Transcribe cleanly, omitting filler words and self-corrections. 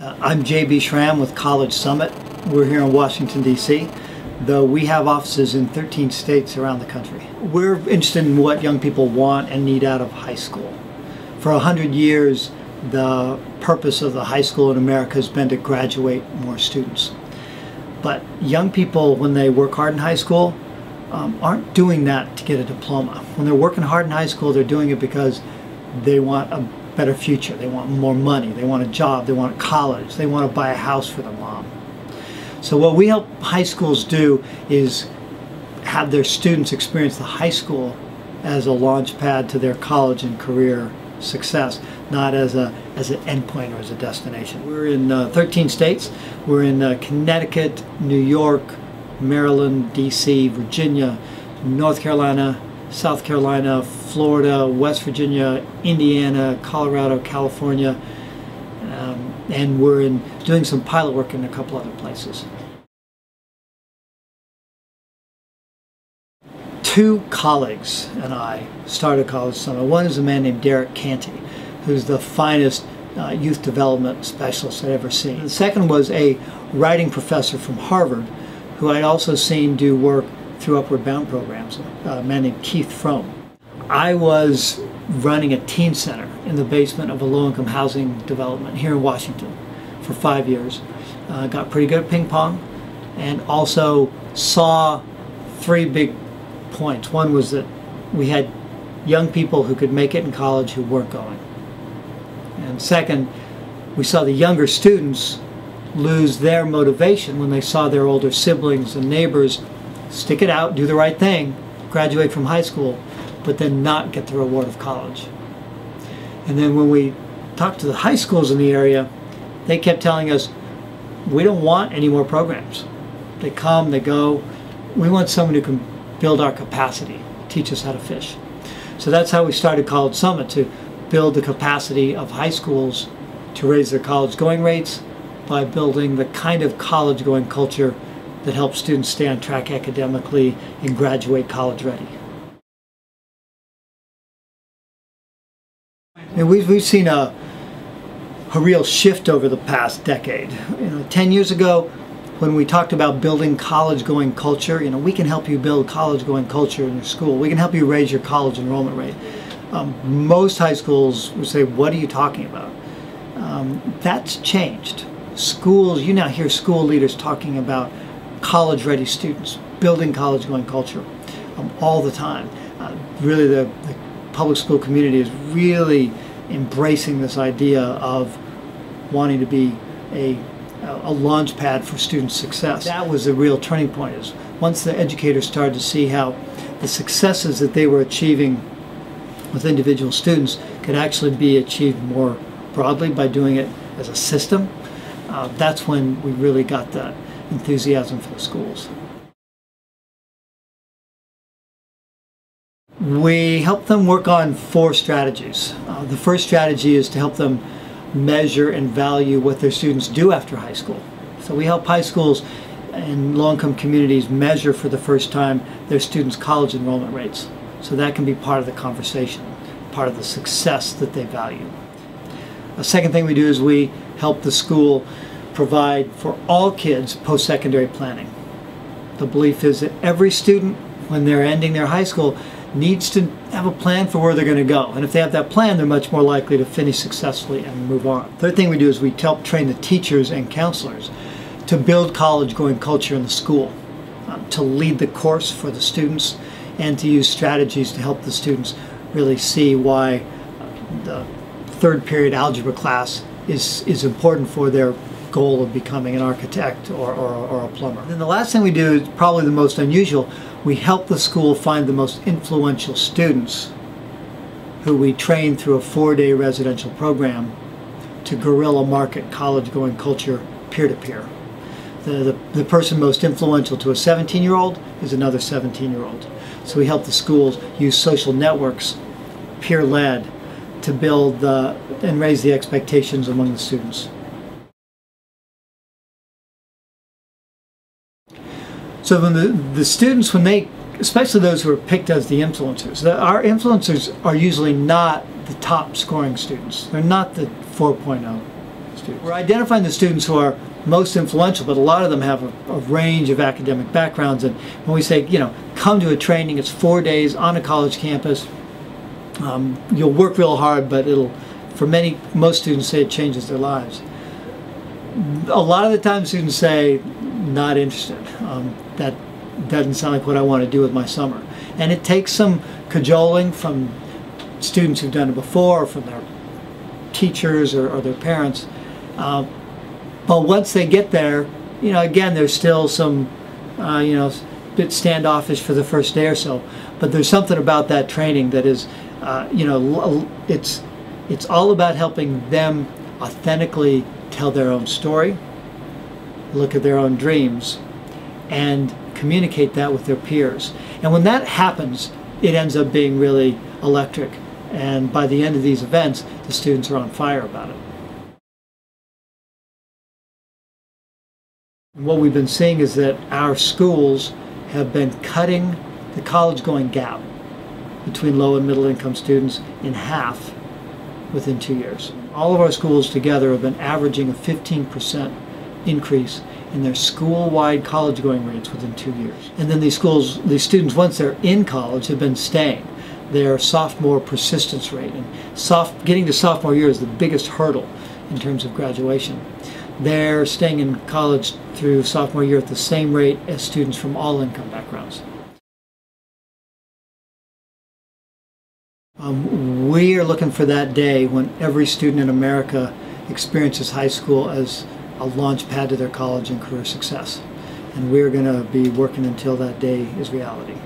I'm JB Schramm with College Summit. We're here in Washington, D.C., though we have offices in 13 states around the country. We're interested in what young people want and need out of high school. For 100 years, the purpose of the high school in America has been to graduate more students. But young people, when they work hard in high school, aren't doing that to get a diploma. When they're working hard in high school, they're doing it because they want a better future. They want more money. They want a job. They want college. They want to buy a house for their mom. So what we help high schools do is have their students experience the high school as a launch pad to their college and career success, not as an endpoint or as a destination. We're in 13 states. We're in Connecticut, New York, Maryland, D.C., Virginia, North Carolina, South Carolina, Florida, West Virginia, Indiana, Colorado, California, and we're doing some pilot work in a couple other places. Two colleagues and I started College Summit. One is a man named Derek Canty, who's the finest youth development specialist I've ever seen. The second was a writing professor from Harvard, who I'd also seen do work through Upward Bound programs, a man named Keith Fromm. I was running a teen center in the basement of a low-income housing development here in Washington for 5 years. Got pretty good at ping pong, and also saw three big points. One was that we had young people who could make it in college who weren't going. And second, we saw the younger students lose their motivation when they saw their older siblings and neighbors stick it out, do the right thing, graduate from high school, but then not get the reward of college. And then when we talked to the high schools in the area, they kept telling us, we don't want any more programs. They come, they go. We want someone who can build our capacity, teach us how to fish. So that's how we started College Summit, to build the capacity of high schools to raise their college going rates by building the kind of college going culture that helps students stay on track academically and graduate college ready. And we've seen a real shift over the past decade. 10 years ago, when we talked about building college-going culture, we can help you build college-going culture in your school. We can help you raise your college enrollment rate. Most high schools would say, what are you talking about? That's changed. Schools, you now hear school leaders talking about college-ready students, building college-going culture all the time. Really, the public school community is really embracing this idea of wanting to be a launch pad for student success. That was the real turning point. Is once the educators started to see how the successes that they were achieving with individual students could actually be achieved more broadly by doing it as a system, that's when we really got the enthusiasm for the schools. We help them work on 4 strategies. The first strategy is to help them measure and value what their students do after high school. So we help high schools in low-income communities measure for the first time their students' college enrollment rates. So that can be part of the conversation, part of the success that they value. The second thing we do is we help the school provide for all kids post-secondary planning. The belief is that every student, when they're ending their high school, needs to have a plan for where they're going to go. And if they have that plan, they're much more likely to finish successfully and move on. Third thing we do is we help train the teachers and counselors to build college-going culture in the school, to lead the course for the students, and to use strategies to help the students really see why the third period algebra class is important for their goal of becoming an architect or a plumber. And then the last thing we do is probably the most unusual. We help the school find the most influential students who we train through a 4-day residential program to guerrilla market college-going culture peer-to-peer. The person most influential to a 17-year-old is another 17-year-old. So we help the schools use social networks, peer-led, to build and raise the expectations among the students. So when the students, especially those who are picked as the influencers, our influencers are usually not the top scoring students. They're not the 4.0 students. students. We're identifying the students who are most influential, but a lot of them have a range of academic backgrounds. And when we say, come to a training, it's 4 days on a college campus. You'll work real hard, but most students say it changes their lives. A lot of the time students say, not interested. That doesn't sound like what I want to do with my summer. And it takes some cajoling from students who've done it before, or from their teachers or their parents. But once they get there, again, there's still some, bit standoffish for the first day or so. But there's something about that training that is, it's all about helping them authentically tell their own story, look at their own dreams, and communicate that with their peers. And when that happens, it ends up being really electric. And by the end of these events, the students are on fire about it. And what we've been seeing is that our schools have been cutting the college-going gap between low and middle income students in half within 2 years. All of our schools together have been averaging a 15% increase in their school-wide college-going rates within 2 years. And then these students, once they're in college, have been staying. Their sophomore persistence rate, and getting to sophomore year is the biggest hurdle in terms of graduation. They're staying in college through sophomore year at the same rate as students from all income backgrounds. We are looking for that day when every student in America experiences high school as a launch pad to their college and career success. And we're going to be working until that day is reality.